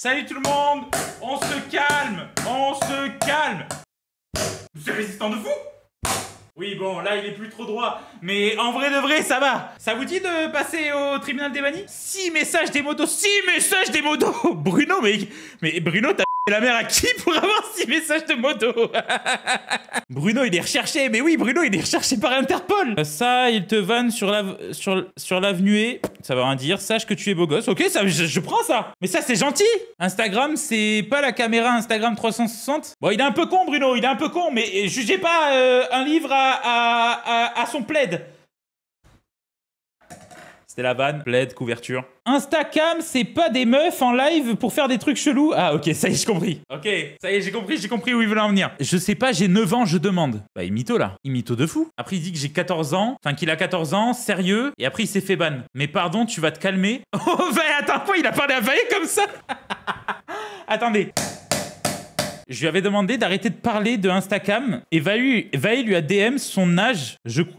Salut tout le monde. On se calme. On se calme. Vous êtes résistant de fou. Oui, bon, là, il est plus trop droit. Mais en vrai de vrai, ça va. Ça vous dit de passer au tribunal des bannis? 6 messages des modos. 6 messages des modos. Bruno, mais Bruno, t'as la mère à qui pour avoir 6 messages de modo? Bruno, il est recherché. Mais oui, Bruno, il est recherché par Interpol. Ça, il te vanne sur l'avenue et... Ça va rien dire. Sache que tu es beau gosse. Ok, ça, je prends ça. Mais ça, c'est gentil. Instagram, c'est pas la caméra Instagram 360. Bon, il est un peu con, Bruno. Il est un peu con. Mais jugez pas un livre à son plaid. C'était la vanne. Plaid, couverture. Instacam, c'est pas des meufs en live pour faire des trucs chelous. Ah, ok, ça y est, j'ai compris. Ok, ça y est, j'ai compris où il voulait en venir. Je sais pas, j'ai 9 ans, je demande. Bah, il mytho, là. Il mytho de fou. Après, il dit que j'ai 14 ans. Enfin, qu'il a 14 ans, sérieux. Et après, il s'est fait ban. Mais pardon, tu vas te calmer. Oh, bah, attends, quoi, il a parlé à Vaillé comme ça? Attendez. Je lui avais demandé d'arrêter de parler de Instacam et Vaillé lui a DM son âge,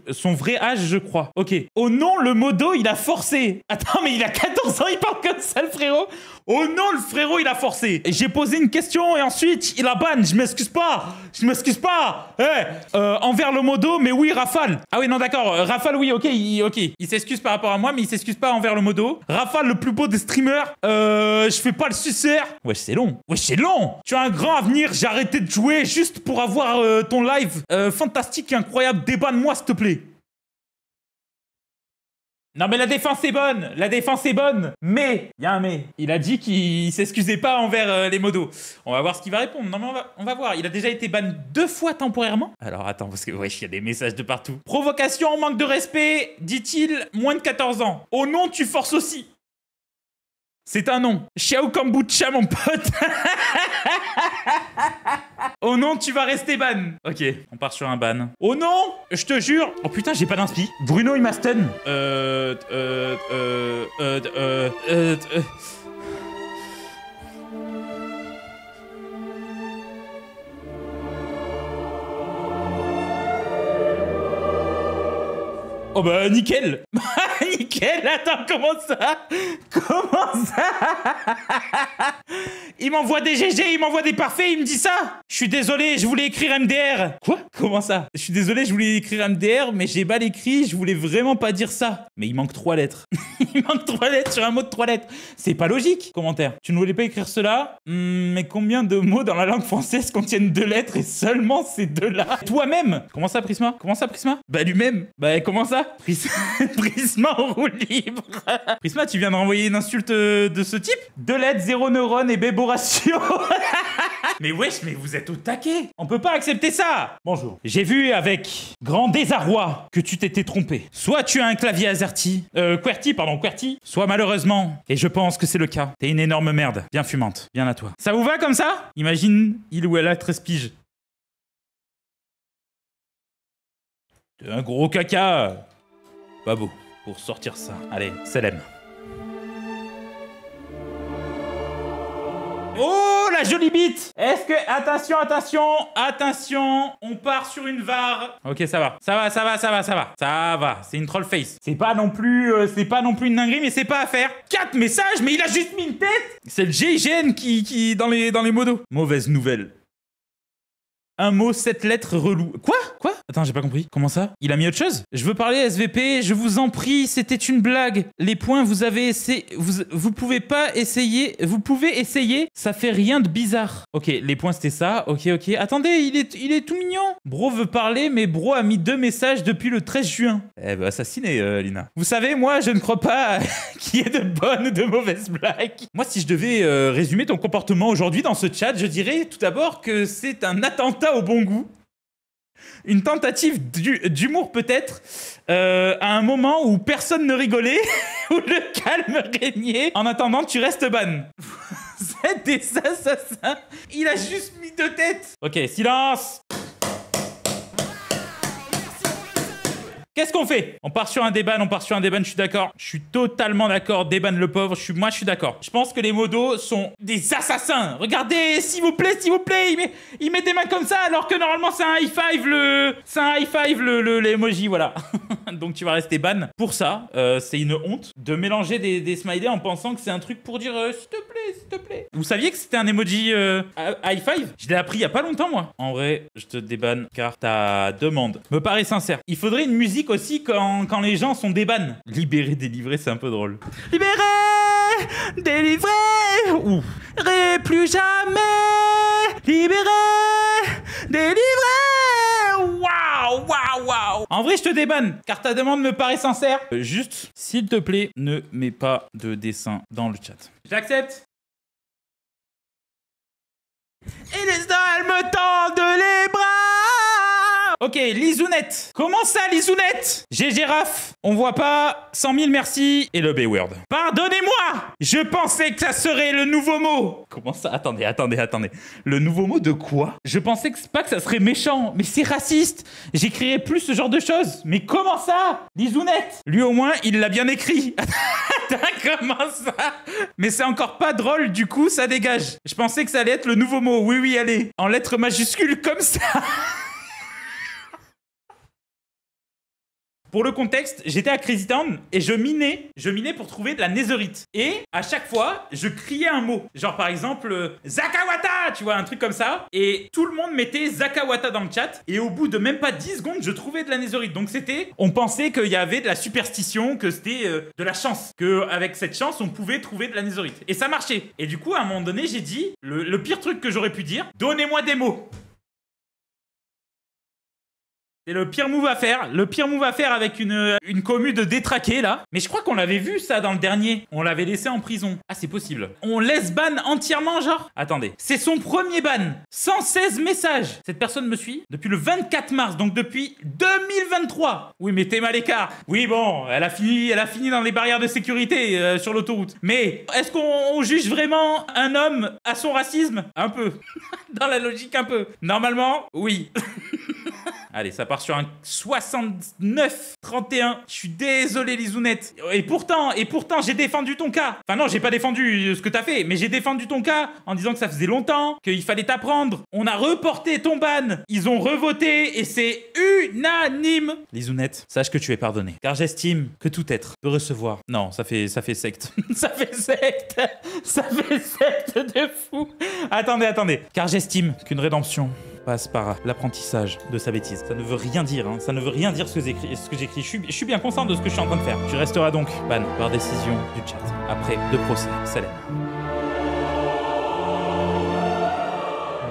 son vrai âge, je crois. Ok. Oh non, le modo, il a forcé. Attends, mais il a 14 ans, il parle comme ça, le frérot. Oh non, le frérot, il a forcé. J'ai posé une question et ensuite, il a ban. Je m'excuse pas. Je m'excuse pas. Envers le modo, mais oui, Rafale. Ah oui, non, d'accord. Rafale, oui, ok. Il s'excuse par rapport à moi, mais il s'excuse pas envers le modo. Rafale, le plus beau des streamers. Je fais pas le suceur. Wesh, c'est long. Wesh, c'est long. Tu as un grand avenir. J'ai arrêté de jouer juste pour avoir ton live fantastique et incroyable. Débanne-moi, s'il te plaît. Non mais la défense est bonne, mais, il y a un mais, il a dit qu'il s'excusait pas envers les modos. On va voir ce qu'il va répondre, non mais on va voir, il a déjà été ban 2 fois temporairement. Alors attends, parce que wesh, il y a des messages de partout. Provocation, manque de respect, dit-il, moins de 14 ans. Oh non, tu forces aussi. C'est un nom. Xiao Kombucha, mon pote. Oh non, tu vas rester ban. Ok, on part sur un ban. Oh non, je te jure. Oh putain, j'ai pas d'inspi. Bruno, il m'a stun. Oh bah nickel. Nickel, attends, comment ça? Il m'envoie des GG, il m'envoie des parfaits, il me dit ça. Je suis désolé, je voulais écrire MDR. Quoi? Comment ça? Je suis désolé, je voulais écrire MDR, mais j'ai mal écrit, je voulais vraiment pas dire ça. Mais il manque 3 lettres. Il manque 3 lettres sur un mot de 3 lettres. C'est pas logique. Commentaire. Tu ne voulais pas écrire cela? Mais combien de mots dans la langue française contiennent 2 lettres et seulement ces 2-là? Toi-même. Comment ça, Prisma? Bah lui-même. Bah comment ça? Prisma en roue libre. Prisma, tu viens de renvoyer une insulte de ce type? 2 lettres, 0 neurones et bébo ratio. Mais wesh, mais vous êtes au taquet. On peut pas accepter ça. Bonjour. J'ai vu avec grand désarroi que tu t'étais trompé. Soit tu as un clavier AZERTY, QWERTY, soit malheureusement, et je pense que c'est le cas, t'es une énorme merde, bien fumante, bien à toi. Ça vous va comme ça? Imagine, il ou elle a 13 piges. T'es un gros caca. Pas beau pour sortir ça. Allez, Selem. Oh, la jolie bite. Est-ce que... Attention, on part sur une VAR. Ok, ça va. C'est une troll face. C'est pas non plus une dinguerie, mais c'est pas à faire. 4 messages, mais il a juste mis une tête. C'est le GIGN qui dans les modos. Mauvaise nouvelle. Un mot, 7 lettres, relou. Quoi? Attends, j'ai pas compris. Comment ça? Il a mis autre chose? Je veux parler SVP, je vous en prie, c'était une blague. Les points, vous avez essayé... Vous pouvez pas essayer... Vous pouvez essayer, ça fait rien de bizarre. Ok, les points, c'était ça. Ok. Attendez, il est tout mignon. Bro veut parler, mais bro a mis 2 messages depuis le 13 juin. Eh ben, assassiné, Lina. Vous savez, moi, je ne crois pas qu'il y ait de bonnes ou de mauvaises blagues. Moi, si je devais résumer ton comportement aujourd'hui dans ce chat, je dirais tout d'abord que c'est un attentat au bon goût. Une tentative d'humour peut-être, à un moment où personne ne rigolait, où le calme régnait. En attendant, tu restes ban. Vous êtes des assassins. Il a juste mis 2 têtes. Ok, silence. Qu'est-ce qu'on fait? On part sur un déban, je suis d'accord. Je suis totalement d'accord. Déban le pauvre, moi je suis d'accord. Je pense que les modos sont des assassins. Regardez, s'il vous plaît, il met des mains comme ça alors que normalement c'est un high five l'emoji, voilà. Donc tu vas rester ban. Pour ça, c'est une honte de mélanger des smileys en pensant que c'est un truc pour dire s'il te plaît. Vous saviez que c'était un emoji high five? Je l'ai appris il y a pas longtemps moi. En vrai, je te débanne car ta demande me paraît sincère. Il faudrait une musique aussi quand les gens sont déban. Libéré, délivré, c'est un peu drôle. Libéré, délivré, ou plus jamais. Libéré, délivré. Waouh. En vrai, je te débanne, car ta demande me paraît sincère. Juste, s'il te plaît, ne mets pas de dessin dans le chat. J'accepte. Et les elle me tendent les bras. Ok, Lisounette. Comment ça, Lisounette? GG Raph. On voit pas. 100 000 merci. Et le B-word. Pardonnez-moi. Je pensais que ça serait le nouveau mot. Comment ça? Attendez. Le nouveau mot de quoi? Je pensais pas que ça serait méchant. Mais c'est raciste. J'écrirais plus ce genre de choses. Mais comment ça? Lisounette. Lui au moins, il l'a bien écrit. Comment ça? Mais c'est encore pas drôle, du coup, ça dégage. Je pensais que ça allait être le nouveau mot. Oui, allez. En lettres majuscules comme ça. Pour le contexte, j'étais à Crazy Town et je minais pour trouver de la netherite. Et à chaque fois, je criais un mot. Genre par exemple, Zakawata, tu vois, un truc comme ça. Et tout le monde mettait Zakawata dans le chat. Et au bout de même pas 10 secondes, je trouvais de la netherite. Donc on pensait qu'il y avait de la superstition, que c'était de la chance. Qu'avec cette chance, on pouvait trouver de la netherite. Et ça marchait. Et du coup, à un moment donné, j'ai dit, le pire truc que j'aurais pu dire, donnez-moi des mots. C'est le pire move à faire avec une commu de détraqué là. Mais je crois qu'on l'avait vu ça dans le dernier. On l'avait laissé en prison. Ah, c'est possible. On laisse ban entièrement, genre? Attendez. C'est son premier ban. 116 messages. Cette personne me suit depuis le 24 mars, donc depuis 2023. Oui, mais t'es mal écart. Oui, bon, elle a fini dans les barrières de sécurité sur l'autoroute. Mais est-ce qu'on juge vraiment un homme à son racisme? Un peu. Dans la logique, un peu. Normalement, oui. Allez, ça part sur un 69-31. Je suis désolé, Lisounette. Et pourtant, j'ai défendu ton cas. Enfin non, j'ai pas défendu ce que t'as fait, mais j'ai défendu ton cas en disant que ça faisait longtemps, qu'il fallait t'apprendre. On a reporté ton ban. Ils ont revoté et c'est unanime. Lisounette, sache que tu es pardonné. Car j'estime que tout être peut recevoir. Non, ça fait secte. Ça fait secte de fou. Attendez. Car j'estime qu'une rédemption passe par l'apprentissage de sa bêtise. Ça ne veut rien dire, hein. Ça ne veut rien dire ce que j'écris. Je suis bien conscient de ce que je suis en train de faire. Tu resteras donc ban par décision du chat. Après 2 procès. Salam.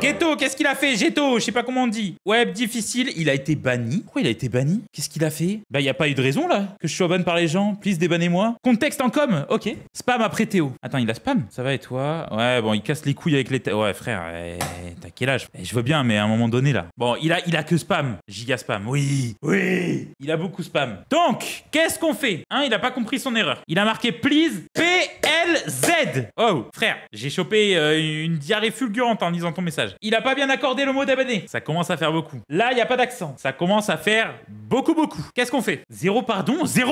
Ghetto, qu'est-ce qu'il a fait? Ghetto, je sais pas comment on dit. Web difficile, il a été banni. Pourquoi il a été banni? Qu'est-ce qu'il a fait? Bah, y a pas eu de raison là que je sois ban par les gens. Please, débannez-moi. Contexte en com, ok. Spam après Théo. Attends, il a spam? Ça va et toi? Ouais, bon, il casse les couilles avec les... Ouais, frère, t'as quel âge? Je veux bien, mais à un moment donné là. Bon, il a que spam. Giga spam. Oui. Il a beaucoup spam. Donc, qu'est-ce qu'on fait? Hein, il a pas compris son erreur. Il a marqué please PLZ. Oh, frère, j'ai chopé une diarrhée fulgurante en lisant ton message. Il a pas bien accordé le mot d'abonné. Ça commence à faire beaucoup. Là, il n'y a pas d'accent. Ça commence à faire beaucoup. Qu'est-ce qu'on fait? Zéro pardon, c'est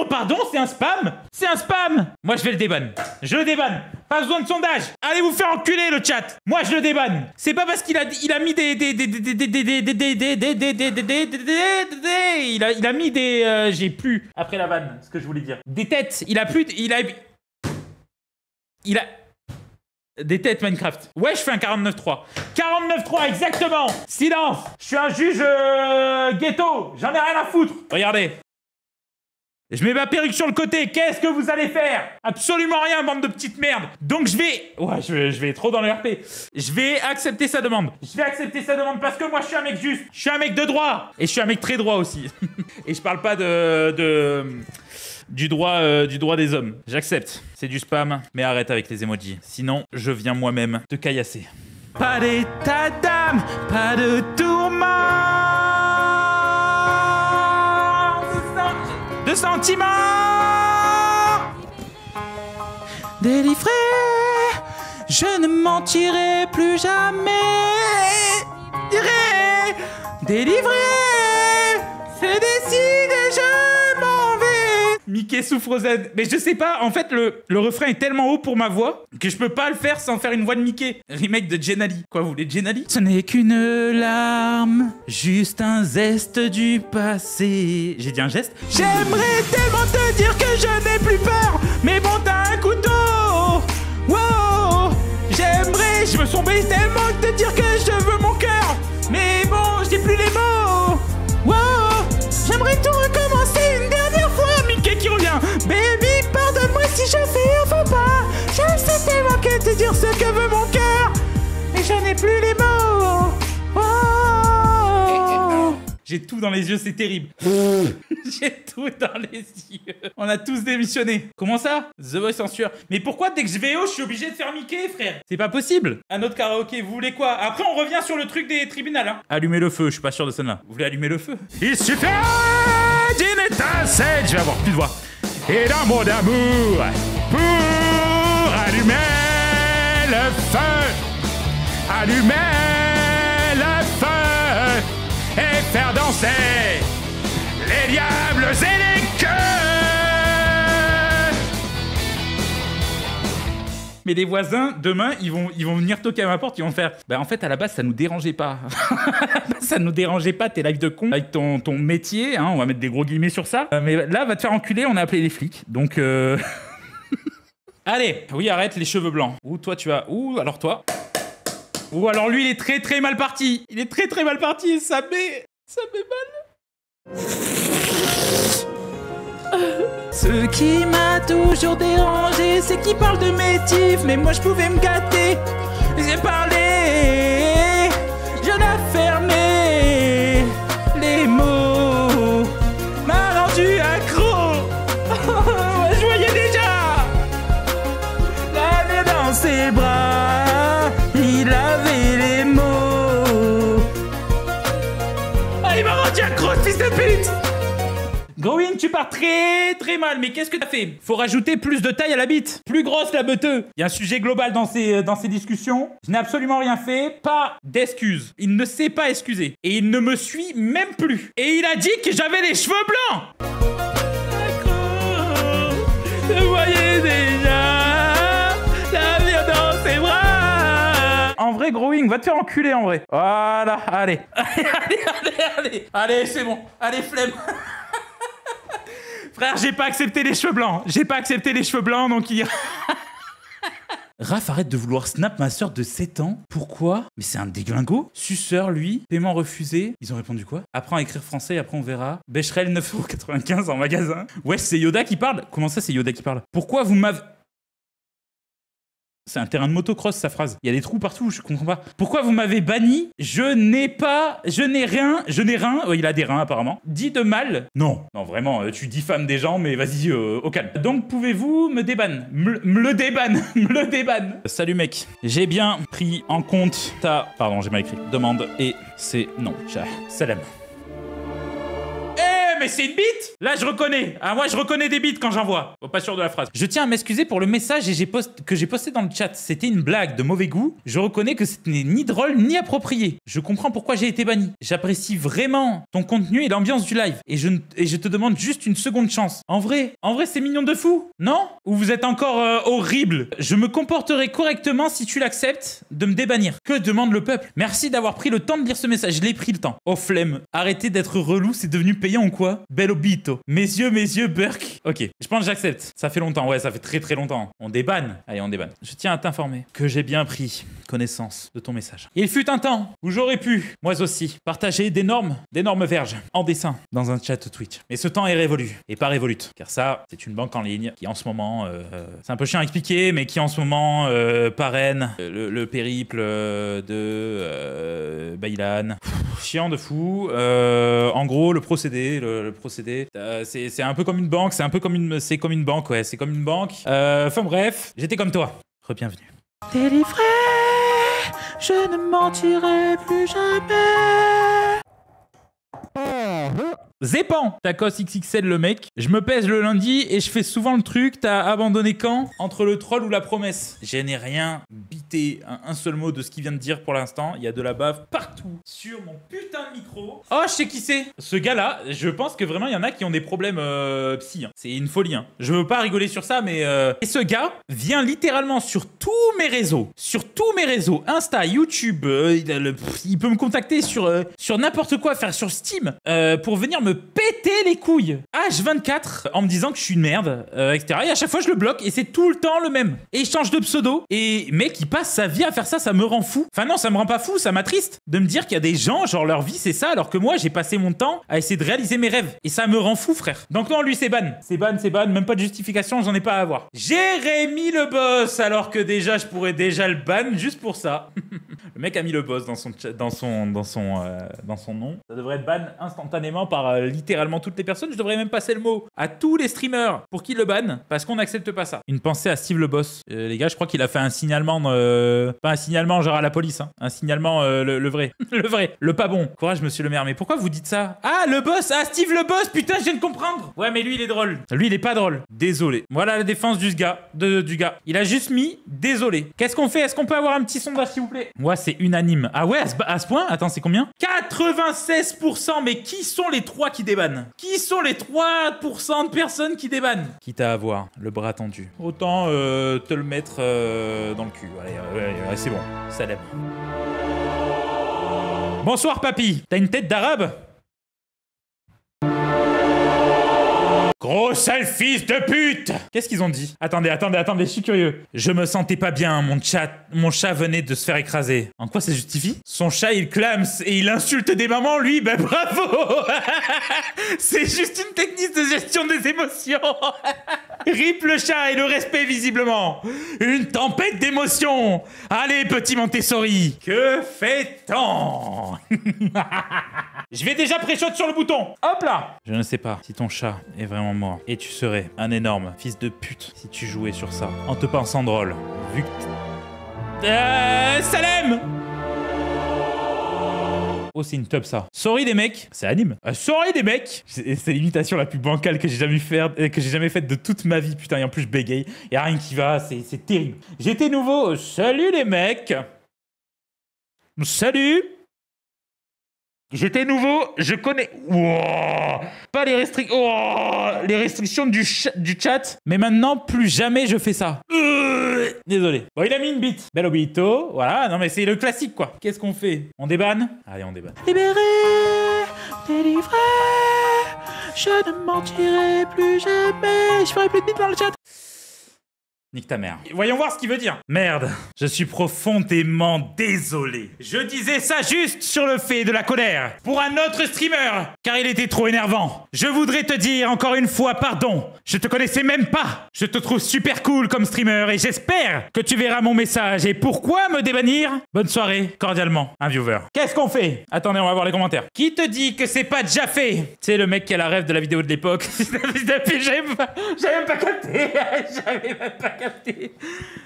un spam? C'est un spam. Moi, je vais le déban. Je le débanne. Pas besoin de sondage. Allez vous faire enculer le chat. Moi, je le débanne. C'est pas parce qu'il a mis il a mis des j'ai plus après la vanne ce que je voulais dire. Des têtes. Il a des têtes Minecraft. Ouais, je fais un 49.3. 49.3, exactement. Silence. Je suis un juge ghetto. J'en ai rien à foutre. Regardez. Je mets ma perruque sur le côté. Qu'est-ce que vous allez faire? Absolument rien, bande de petites merdes. Donc je vais... Ouais, je vais trop dans le RP. Je vais accepter sa demande. Parce que moi, je suis un mec juste. Je suis un mec de droit. Et je suis un mec très droit aussi. Et je parle pas du droit des hommes. J'accepte. C'est du spam, mais arrête avec les emojis. Sinon, je viens moi-même te caillasser. Pas d'état d'âme, pas de tourment, de sentiments. Délivré, je ne mentirai plus jamais. Délivré, c'est décidé, je Mickey sous Frozen. Mais je sais pas, en fait, le refrain est tellement haut pour ma voix que je peux pas le faire sans faire une voix de Mickey. Remake de Jenali. Quoi, vous voulez Jenali? Ce n'est qu'une larme, juste un zeste du passé. J'ai dit un geste? J'aimerais tellement te dire que je n'ai plus peur, mais bon, t'as un couteau. Wow. J'aimerais, je me suis embêté tellement de te dire que je veux mon cœur, mais bon, j'ai plus les mots. Wow. J'aimerais tout recommencer une dernière fois. Mickey qui revient. Baby, pardonne-moi si je fais un faux pas. Je sais tellement que te dire ce que veut mon cœur, mais je n'ai plus les mots. Oh. J'ai tout dans les yeux, c'est terrible. J'ai tout dans les yeux. On a tous démissionné. Comment ça? The Voice en sueur. Mais pourquoi dès que je vais haut, je suis obligé de faire Mickey, frère? C'est pas possible. Un autre karaoké, vous voulez quoi? Après, on revient sur le truc des tribunaux, hein. Allumez le feu, je suis pas sûr de celle-là. Vous voulez allumer le feu? Il suffit d'une étincelle. Je vais avoir plus de voix. Et d'un mot d'amour pour allumer le feu. Allumer le feu et faire danser les diables et les queues. Mais les voisins, demain, ils vont venir toquer à ma porte, ils vont faire bah en fait, à la base, ça nous dérangeait pas. Ça nous dérangeait pas, tes lives de con, avec ton métier, hein, on va mettre des gros guillemets sur ça. Mais là, va te faire enculer, on a appelé les flics. Donc, allez, oui, arrête les cheveux blancs. Ou toi, tu as... Ou alors toi... Ou alors lui, il est très très mal parti. Il est très très mal parti et ça met mal. Ce qui m'a toujours dérangé, c'est qu'il parle de métif. Mais moi je pouvais me gâter. J'ai parlé, je l'ai fermé. Les mots m'a rendu accro. Je voyais déjà l'année dans ses bras. Il avait les mots. Ah, il m'a rendu accro, fils de pute. Growing, tu pars très très mal, mais qu'est-ce que t'as fait? Faut rajouter plus de taille à la bite. Plus grosse la beuteux. Il y a un sujet global dans ces discussions. Je n'ai absolument rien fait. Pas d'excuses. Il ne s'est pas excusé. Et il ne me suit même plus. Et il a dit que j'avais les cheveux blancs. D'accord. Je voyais déjà l'avenir dans ses bras. En vrai, Growing, va te faire enculer en vrai. Voilà, allez. Allez, c'est bon. Allez, flemme. Frère, j'ai pas accepté les cheveux blancs. J'ai pas accepté les cheveux blancs, donc il... Raph, arrête de vouloir snap ma soeur de 7 ans. Pourquoi? Mais c'est un déglingo. Suceur, lui. Paiement refusé. Ils ont répondu quoi? Apprends à écrire français, après on verra. Becherel 9,95 € en magasin. Ouais, c'est Yoda qui parle. Comment ça, c'est Yoda qui parle? Pourquoi vous m'avez... C'est un terrain de motocross, sa phrase. Il y a des trous partout, je comprends pas. Pourquoi vous m'avez banni? Je n'ai rien. Il a des reins, apparemment. Dit de mal? Non, vraiment, tu diffames des gens, mais vas-y, au calme. Donc, pouvez-vous me débanne? Me le débanne. Salut, mec. J'ai bien pris en compte ta... Pardon, j'ai mal écrit. Demande, et c'est non. Salam. Mais c'est une bite. Là, je reconnais. Ah, moi, je reconnais des bites quand j'envoie. Oh, pas sûr de la phrase. Je tiens à m'excuser pour le message que j'ai posté dans le chat. C'était une blague de mauvais goût. Je reconnais que ce n'est ni drôle ni approprié. Je comprends pourquoi j'ai été banni. J'apprécie vraiment ton contenu et l'ambiance du live. Et je te demande juste une seconde chance. En vrai, c'est mignon de fou. Non? Ou vous êtes encore horrible? Je me comporterai correctement si tu l'acceptes de me débannir. Que demande le peuple? Merci d'avoir pris le temps de lire ce message. Je l'ai pris le temps. Oh, flemme. Arrêtez d'être relou, c'est devenu payant ou quoi? Bello bito. Mes yeux, Burk. Ok, je pense que j'accepte. Ça fait longtemps, ouais, ça fait très très longtemps. On débanne. Allez, on débanne. Je tiens à t'informer que j'ai bien pris connaissance de ton message. Il fut un temps où j'aurais pu, moi aussi, partager d'énormes verges en dessin dans un chat Twitch. Mais ce temps est révolu. Et pas révolute. Car ça, c'est une banque en ligne qui en ce moment, c'est un peu chiant à expliquer, mais qui en ce moment parraine le périple de Baylan. Chiant de fou. En gros, le procédé, c'est un peu comme une banque, c'est comme une banque, ouais, c'est comme une banque. Enfin bref, j'étais comme toi. Re-bienvenue. Délivré, je ne mentirai plus jamais. Zépan. Tacos XXL le mec. Je me pèse le lundi et je fais souvent le truc. T'as abandonné quand? Entre le troll ou la promesse? Je n'ai rien bité un seul mot de ce qu'il vient de dire pour l'instant. Il y a de la bave partout sur mon putain de micro. Oh, je sais qui c'est. Ce gars-là, je pense que vraiment il y en a qui ont des problèmes psy. Hein. C'est une folie. Hein. Je veux pas rigoler sur ça, mais... Et ce gars vient littéralement sur tous mes réseaux. Sur tous mes réseaux. Insta, YouTube, il peut me contacter sur n'importe quoi, faire sur Steam, pour venir me péter les couilles. H24, en me disant que je suis une merde, etc. Et à chaque fois, je le bloque et c'est tout le temps le même. Et il change de pseudo. Et mec, il passe sa vie à faire ça, ça me rend fou. Enfin non, ça me rend pas fou, ça m'attriste de me dire qu'il y a des gens, genre leur vie c'est ça, alors que moi j'ai passé mon temps à essayer de réaliser mes rêves. Et ça me rend fou, frère. Donc non, lui c'est ban. C'est ban, même pas de justification, j'en ai pas à avoir. Jérémy le boss, alors que déjà je pourrais déjà le ban juste pour ça. Le mec a mis le boss dans son nom. Ça devrait être ban instantanément par littéralement toutes les personnes. Je devrais même passer le mot à tous les streamers pour qu'ils le bannent, parce qu'on n'accepte pas ça. Une pensée à Steve le boss. Les gars, je crois qu'il a fait un signalement, pas un signalement genre à la police, hein. Un signalement le vrai. Le vrai, le pas bon. Courage monsieur le maire, mais pourquoi vous dites ça? Ah, le boss, ah Steve le boss, putain, je viens de comprendre. Ouais, mais lui il est drôle. Lui il est pas drôle. Désolé. Voilà la défense du gars. Du gars. Il a juste mis désolé. Qu'est-ce qu'on fait? Est-ce qu'on peut avoir un petit sondage s'il vous plaît? Ouais, c'est unanime. Ah ouais, à ce point? Attends, c'est combien? 96%. Mais qui sont les 3 qui débannent? Qui sont les 3% de personnes qui débannent? Quitte à avoir le bras tendu, autant te le mettre dans le cul. Allez, c'est bon. Salam. Bonsoir papy. T'as une tête d'arabe? Gros sale fils de pute! Qu'est-ce qu'ils ont dit? Attendez, je suis curieux. Je me sentais pas bien, mon chat venait de se faire écraser. En quoi ça justifie? Son chat il clame et il insulte des mamans, lui, ben bravo! C'est juste une technique de gestion des émotions! Rip le chat et le respect visiblement! Une tempête d'émotions! Allez petit Montessori! Que fait-on? Je vais déjà pré-shot sur le bouton! Hop là! Je ne sais pas si ton chat est vraiment mort. Et tu serais un énorme fils de pute si tu jouais sur ça, en te pensant drôle. Vu que... Salem! Oh, c'est une top ça. Sorry des mecs. C'est anime. Sorry des mecs. C'est l'imitation la plus bancale que j'ai jamais faite de toute ma vie. Putain, et en plus je bégaye. Y'a rien qui va. C'est terrible. J'étais nouveau. Salut les mecs. Salut. J'étais nouveau, je connais... Wow, pas les restrictions... Oh, les restrictions du chat. Mais maintenant, plus jamais je fais ça. Désolé. Bon, il a mis une bite. Bel obito. Voilà, non mais c'est le classique, quoi. Qu'est-ce qu'on fait? On débanne? Allez, on débanne. Libéré, délivré, je ne mentirai plus jamais. Je ferai plus de bite dans le chat. Nique ta mère. Voyons voir ce qu'il veut dire. Merde, je suis profondément désolé. Je disais ça juste sur le fait de la colère. Pour un autre streamer, car il était trop énervant. Je voudrais te dire encore une fois pardon. Je te connaissais même pas. Je te trouve super cool comme streamer et j'espère que tu verras mon message. Et pourquoi me débannir? Bonne soirée, cordialement, un viewer. Qu'est-ce qu'on fait? Attendez, on va voir les commentaires. Qui te dit que c'est pas déjà fait? C'est le mec qui a la rêve de la vidéo de l'époque. J'avais même pas capté. J'avais même pas capté.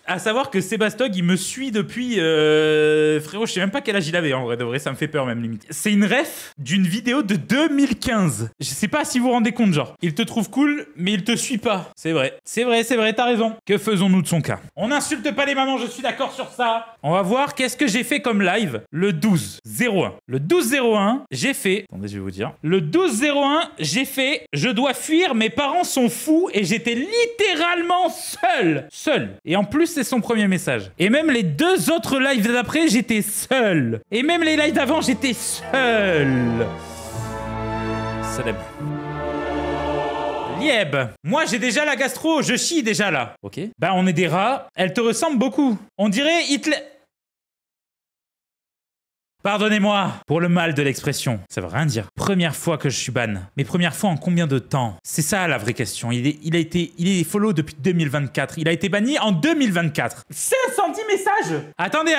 À savoir que Sébastog il me suit depuis frérot, je sais même pas quel âge il avait en vrai de vrai, ça me fait peur même limite. C'est une ref d'une vidéo de 2015. Je sais pas si vous vous rendez compte, genre il te trouve cool mais il te suit pas. C'est vrai, t'as raison. Que faisons-nous de son cas? On n'insulte pas les mamans, je suis d'accord sur ça. On va voir qu'est-ce que j'ai fait comme live le 12-01. Le 12-01, j'ai fait... Attendez, je vais vous dire. Le 12-01, j'ai fait... Je dois fuir, mes parents sont fous et j'étais littéralement seul. Et en plus, c'est son premier message. Et même les 2 autres lives d'après, j'étais seul. Et même les lives d'avant, j'étais seul. Salam. Lieb. Moi, j'ai déjà la gastro, je chie déjà là. Ok. Bah, on est des rats. Elle te ressemble beaucoup. On dirait Hitler... Pardonnez-moi pour le mal de l'expression. Ça veut rien dire. Première fois que je suis ban. Mais première fois en combien de temps? C'est ça la vraie question. Il est follow depuis 2024. Il a été banni en 2024. 510 messages. Attendez.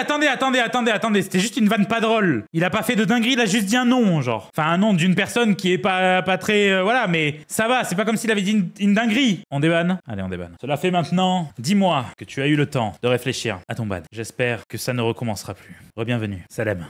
C'était juste une vanne pas drôle. Il a pas fait de dinguerie, il a juste dit un nom, genre. Enfin, un nom d'une personne qui est pas très... voilà, mais ça va. C'est pas comme s'il avait dit une dinguerie. On débanne? Allez, on débanne. Cela fait maintenant 10 mois que tu as eu le temps de réfléchir à ton ban. J'espère que ça ne recommencera plus. Re-bienvenue. Salam.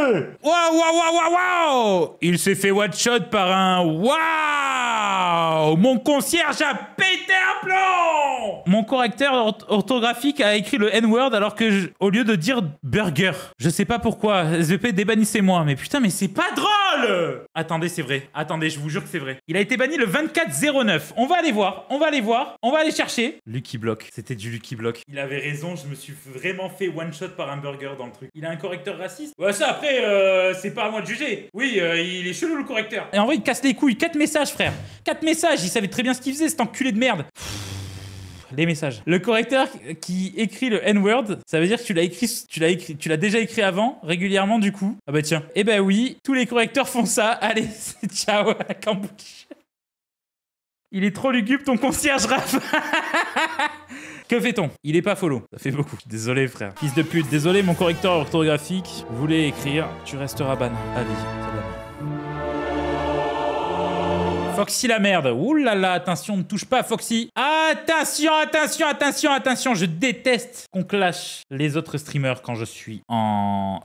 Waouh, waouh, waouh, waouh, waouh! Il s'est fait one-shot par un... Waouh! Mon concierge a pété un plomb! Mon correcteur orthographique a écrit le N-word alors que, au lieu de dire burger. Je sais pas pourquoi. SVP, débannissez-moi. Mais putain, mais c'est pas drôle! Attendez, c'est vrai. Attendez, je vous jure que c'est vrai. Il a été banni le 24/09. On va aller voir. On va aller voir. On va aller chercher. Lucky Block. C'était du Lucky Block. Il avait raison. Je me suis vraiment fait one-shot par un burger dans le truc. Il a un correcteur raciste. Ouais, ça, après, c'est pas à moi de juger. Oui, il est chelou, le correcteur. Et en vrai, il casse les couilles. 4 messages, frère. 4 messages. Il savait très bien ce qu'il faisait, cet enculé de merde. Les messages. Le correcteur qui écrit le N-word, ça veut dire que tu l'as déjà écrit avant, régulièrement du coup. Ah bah tiens. Eh bah oui, tous les correcteurs font ça. Allez, ciao à Cambouche. Il est trop lugubre ton concierge, Raph. Que fait-on? Il est pas follow. Ça fait beaucoup. Désolé, frère. Fils de pute. Désolé, mon correcteur orthographique voulait écrire « Tu resteras ban à vie ». Foxy la merde. Ouh là là, attention, ne touche pas à Foxy. Attention, attention, attention, attention. Je déteste qu'on clash les autres streamers quand je suis en...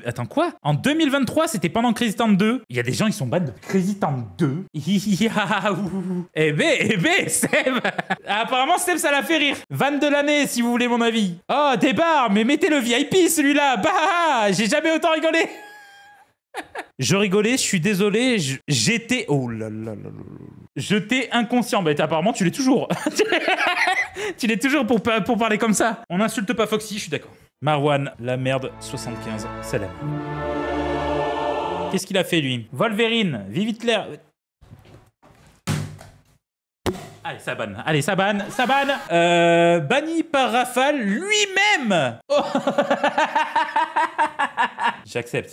Attends, quoi? En 2023, c'était pendant Crazy Town 2. Il y a des gens qui sont ban de Crazy Town 2. Eh ben, Seb. Apparemment, Seb, ça l'a fait rire. Van de l'année, si vous voulez mon avis. Oh, des barres, mais mettez le VIP, celui-là. Bah, j'ai jamais autant rigolé. Je rigolais, je suis désolé, j'étais... Oh là là là là. J'étais inconscient. Bah apparemment, tu l'es toujours. Tu l'es toujours pour parler comme ça. On n'insulte pas Foxy, je suis d'accord. Marwan, la merde, 75, salam. Qu'est-ce qu'il a fait, lui? Wolverine, vive Hitler. Allez, ça banne. Allez, ça banne. Ça banne. Banni par Rafale lui-même. Oh. J'accepte.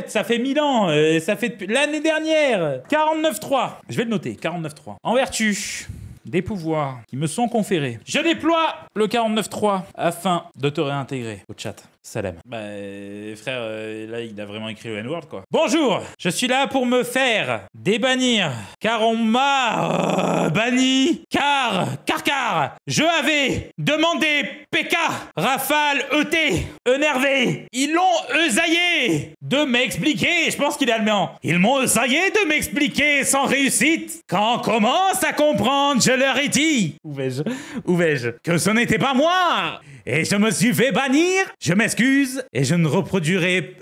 Ça fait 1000 ans. Ça fait depuis l'année dernière. 49.3. Je vais le noter. 49.3. En vertu des pouvoirs qui me sont conférés, je déploie le 49.3 afin de te réintégrer au chat. Salam. Bah, frère, là, il a vraiment écrit le N-word, quoi. Bonjour, je suis là pour me faire débannir, car on m'a banni, car, je avais demandé PK, Rafale, ET, énervé. Ils l'ont eusaillé de m'expliquer, je pense qu'il est allemand. Ils m'ont eusaillé de m'expliquer sans réussite. Quand on commence à comprendre, je leur ai dit, où vais-je, que ce n'était pas moi. Et je me suis fait bannir, je m'excuse, et je ne reproduirai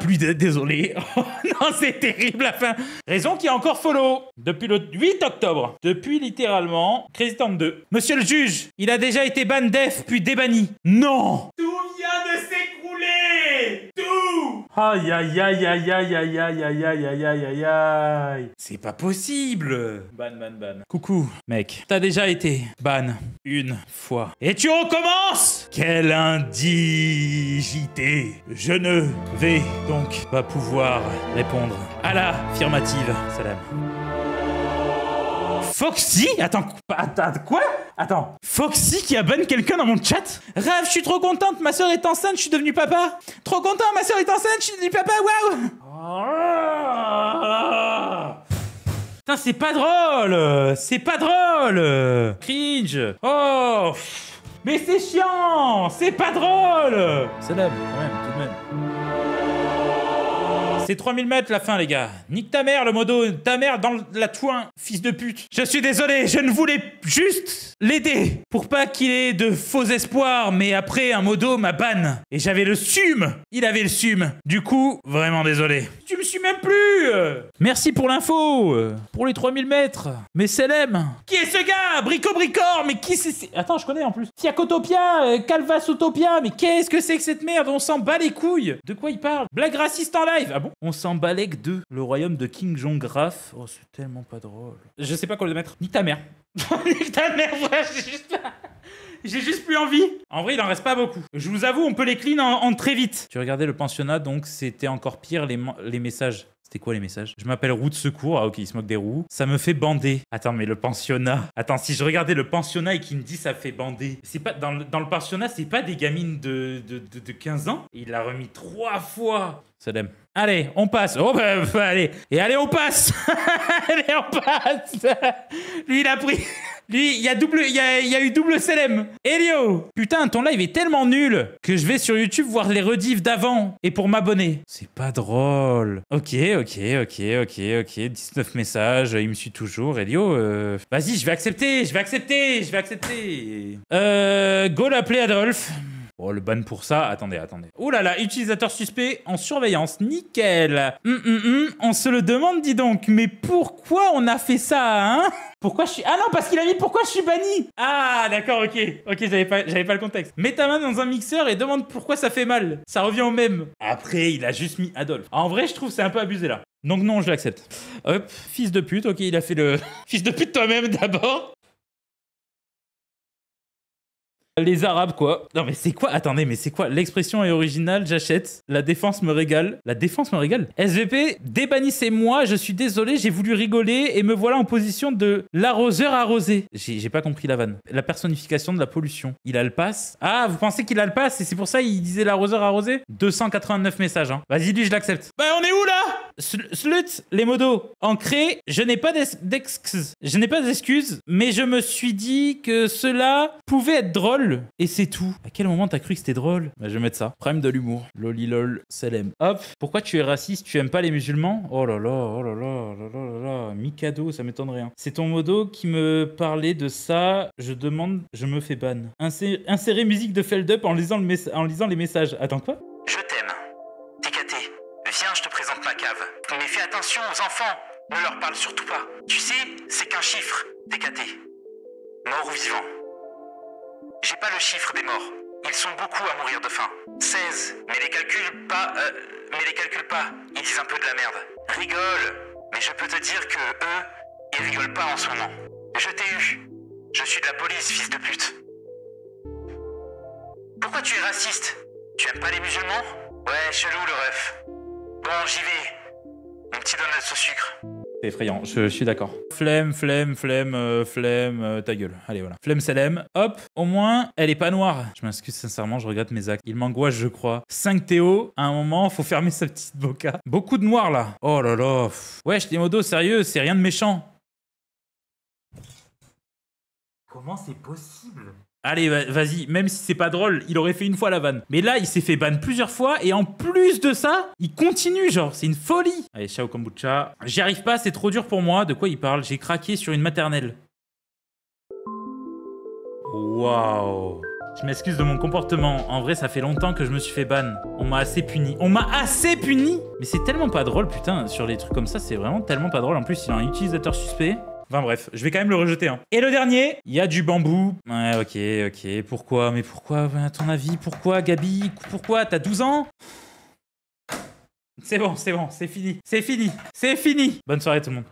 plus, désolé. Oh non, c'est terrible la fin. Raison qui est encore follow, depuis le 8 octobre, depuis littéralement Crazy Town 2. Monsieur le juge, il a déjà été ban def, puis débanni. Non. Tout vient de s'écrouler. Tout. Aïe aïe aïe aïe aïe aïe aïe aïe aïe aïe aïe aïe aïe. C'est pas possible. Ban. Coucou, mec. T'as déjà été ban une fois. Et tu recommences. Quelle indigité. Je ne vais donc pas pouvoir répondre à l'affirmative. Salam. Foxy? Attends, quoi? Attends, Foxy qui a ban quelqu'un dans mon chat? Raph, je suis trop contente, ma soeur est enceinte, je suis devenu papa. Trop content, ma soeur est enceinte, je suis devenu papa, waouh! Putain, c'est pas drôle! C'est pas drôle! Cringe! Oh! Mais c'est chiant! C'est pas drôle! Salam, quand même, tout de même. C'est 3000 mètres la fin, les gars. Nique ta mère, le modo. Ta mère dans la toin, fils de pute. Je suis désolé, je ne voulais juste l'aider pour pas qu'il ait de faux espoirs, mais après, un modo m'a ban. Et j'avais le SUM. Il avait le SUM. Du coup, vraiment désolé. Tu me suis même plus. Merci pour l'info. Pour les 3000 mètres. Mais Selem. Qui est ce gars? Brico-bricor. Mais qui c'est? Attends, je connais en plus. Tiakotopia, Calvasotopia. Mais qu'est-ce que c'est que cette merde? On s'en bat les couilles. De quoi il parle? Blague raciste en live. Ah bon? On s'en balèque de le royaume de King Jong-Graf. Oh, c'est tellement pas drôle. Je sais pas quoi le mettre. Nique ta mère. Nique ta mère, frère. J'ai juste plus envie. En vrai, il en reste pas beaucoup. Je vous avoue, on peut les clean en très vite. Tu regardais le pensionnat, donc c'était encore pire les messages. C'était quoi les messages? Je m'appelle roue de secours. Ah ok, il se moque des roues. Ça me fait bander. Attends, mais le pensionnat. Attends, si je regardais le pensionnat et qu'il me dit ça fait bander. C'est pas dans le pensionnat, c'est pas des gamines de 15 ans. Il l'a remis 3 fois. Salam. Allez, on passe. Oh bah, allez. Et allez, on passe. Allez, on passe. Lui, il a pris... Lui, il y a eu double CLM. Elio, putain, ton live est tellement nul que je vais sur YouTube voir les rediffs d'avant et pour m'abonner. C'est pas drôle. Ok. 19 messages, il me suit toujours. Elio, vas-y, je vais accepter. Go l'appeler Adolphe. Oh, le ban pour ça, attendez. Oh là là, utilisateur suspect en surveillance, nickel. On se le demande, dis donc, mais pourquoi on a fait ça, hein? Pourquoi je suis... Ah non, parce qu'il a mis pourquoi je suis banni. Ah, d'accord, ok, j'avais pas le contexte. Mets ta main dans un mixeur et demande pourquoi ça fait mal. Ça revient au même. Après, il a juste mis Adolphe. En vrai, je trouve que c'est un peu abusé là. Donc non, je l'accepte. Hop, fils de pute, ok, il a fait le... Fils de pute toi-même d'abord. Les Arabes, quoi. Non, mais c'est quoi? Attendez, mais c'est quoi? L'expression est originale, j'achète. La défense me régale. La défense me régale? SVP, débannissez-moi, je suis désolé, j'ai voulu rigoler et me voilà en position de l'arroseur arrosé. J'ai pas compris la vanne. La personnification de la pollution. Il a le pass? Ah, vous pensez qu'il a le pass et c'est pour ça qu'il disait l'arroseur arrosé? 289 messages, hein. Vas-y, lui, je l'accepte. Bah, on est où, là? Slut, les modos. Ancré, je n'ai pas d'excuses. Mais je me suis dit que cela pouvait être drôle. Et c'est tout. À quel moment t'as cru que c'était drôle? Bah, je vais mettre ça. Prime de l'humour. Lolilol, Selem. Hop. Pourquoi tu es raciste? Tu aimes pas les musulmans? Oh là là. Mikado, ça m'étonnerait. Hein. C'est ton modo qui me parlait de ça. Je demande, je me fais ban. Insérer musique de Feldup en lisant les messages. Attends, quoi? Je t'aime. TKT. Viens, je te présente ma cave. Mais fais attention aux enfants. Ne leur parle surtout pas. Tu sais, c'est qu'un chiffre. TKT. Mort ou vivant. J'ai pas le chiffre des morts. Ils sont beaucoup à mourir de faim. 16. Mais les calcule pas. Ils disent un peu de la merde. Rigole. Mais je peux te dire que eux, ils rigolent pas en ce moment. Je t'ai eu. Je suis de la police, fils de pute. Pourquoi tu es raciste? Tu aimes pas les musulmans? Ouais, chelou le ref. Bon, j'y vais. Mon petit donut au sucre. C'est effrayant, je suis d'accord. Flemme, ta gueule. Allez, voilà. Flemme, Selem. Hop, au moins, elle est pas noire. Je m'excuse sincèrement, je regrette mes actes. Il m'angoisse, je crois. 5 Théo, à un moment, faut fermer sa petite boca. Beaucoup de noir, là. Oh là là. Wesh, les modos, sérieux, c'est rien de méchant. Comment c'est possible? Allez, vas-y, même si c'est pas drôle, il aurait fait une fois la vanne. Mais là, il s'est fait ban plusieurs fois, et en plus de ça, il continue, genre, c'est une folie. Allez, ciao kombucha. J'y arrive pas, c'est trop dur pour moi. De quoi il parle? J'ai craqué sur une maternelle. Waouh. Je m'excuse de mon comportement. En vrai, ça fait longtemps que je me suis fait ban. On m'a assez puni. Mais c'est tellement pas drôle, putain, sur les trucs comme ça, c'est vraiment tellement pas drôle. En plus, il a un utilisateur suspect. Enfin bref, je vais quand même le rejeter. Hein. Et le dernier, il y a du bambou. Ouais, ok. Pourquoi? Mais pourquoi, à ton avis? Pourquoi, Gabi? Pourquoi? T'as 12 ans? C'est bon, c'est fini. Bonne soirée tout le monde.